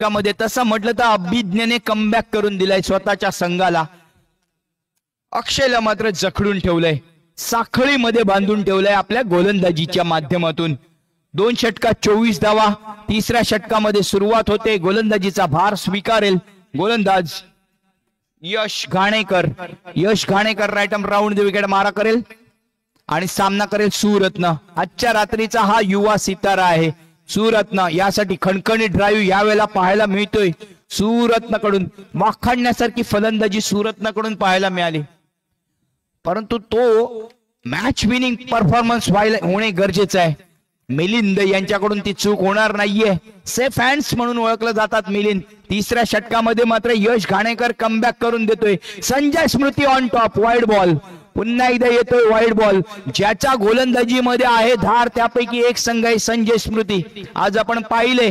मध्ये तसं म्हटलं तर अभिज्ञाने कमबॅक करून दिलाय स्वतःच्या संघाला. अक्षयला मात्र जखडून ठेवलंय, साखळीमध्ये बांधून ठेवलंय आपल्या गोलंदाजीच्या माध्यमातून. 2 षटकात 24 धावा. तिसऱ्या षटकामध्ये सुरुवात होते. गोलंदाजीचा भार स्वीकारेल गोलंदाज Yash Ghanekar. Yash Ghanekar right arm round wicket मारा करेल आणि सामना करेल सुरत्न. आजच्या रात्रीचा हा युवा सितारा आहे सुरत्न. यासाठी खणखणीत ड्राईव्ह यावेळेला पाहायला मिळतोय सुरत्नकडून. वाखाणण्यासारखी फलंदाजी सुरत्नकडून पाहायला मिळाली, परंतु तो मॅच विनिंग परफॉर्मन्स होणे गरजेचं आहे. मिलिंद यांच्याकडून ती चूक होणार नाहीये. सेफ हँड्स म्हणून ओळखलं जातात मिलिंद. तिसऱ्या षटकामध्ये मात्र यश घाणेकर कमबॅक करून देतोय. संजय स्मृती ऑन टॉप. वाईड बॉल पुन्हा एकदा येतोय. वाईड बॉल ज्याच्या गोलंदाजीमध्ये आहे धार त्यापैकी एक संघ आहे संजय स्मृती. आज आपण पाहिले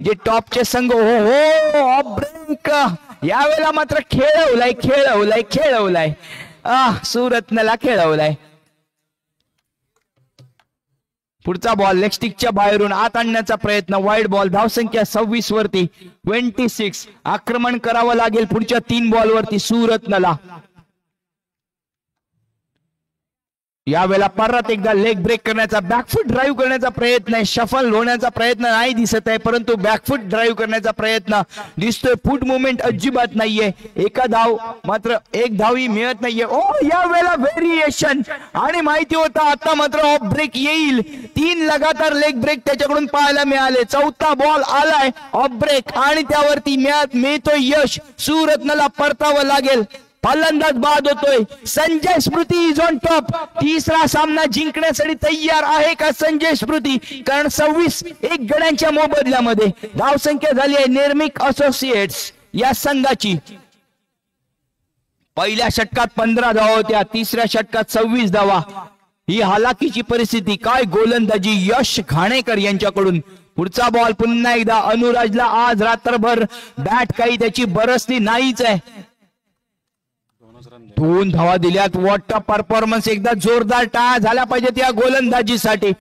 जे टॉपचे संघ हो ब्रेक यावेळेला मात्र खेळवलाय सुरत्नला खेळवलाय. पुढचा बॉल लेग स्टिकच्या बाहेरून आत आणण्याचा प्रयत्न. Wide ball. धावसंख्या 26 वरती 26. आक्रमण करावं लागेल पुढच्या 3 बॉल वरती सुरत्नला. यावेळेला परत एकदा लेग ब्रेक करण्याचा, बॅकफुट ड्राईव्ह करण्याचा प्रयत्न आहे. शफल होण्याचा प्रयत्न नाही दिसत आहे, परंतु बॅकफुट ड्राईव्ह करण्याचा प्रयत्न दिसतोय. फुट मुवमेंट अजिबात नाहीये. एक धावही मिळत नाहीये. यावेळेला व्हेरिएशन आणि माहिती होता आता मात्र ऑफ ब्रेक येईल. 3 लगातार लेग ब्रेक त्याच्याकडून पाहायला मिळाले. 4था बॉल आलाय ऑफ ब्रेक आणि त्यावरती मिळतोय यश. सुरत्नला परतावं लागेल. फलंदाज बाद होतोय. संजय स्मृती इज ऑन टॉप. तिसरा सामना जिंकण्यासाठी तयार आहे का संजय स्मृती? कारण 26 गड्यांच्या मोबदल्यामध्ये धावसंख्या झाली आहे निर्मिक असोसिएट्स या संघाची. पहिल्या षटकात 15 धावा होत्या, तिसऱ्या षटकात 26 धावा. ही हालाकीची परिस्थिती. काय गोलंदाजी यश घाणेकर यांच्याकडून. पुढचा बॉल पुन्हा एकदा अनुराजला आज रात्रभर बॅट काही त्याची बरसली नाहीच आहे. 2 धावा दिल्यात. What a performance. एकदा जोरदार टाळ्या झाल्या पाहिजेत या गोलंदाजीसाठी.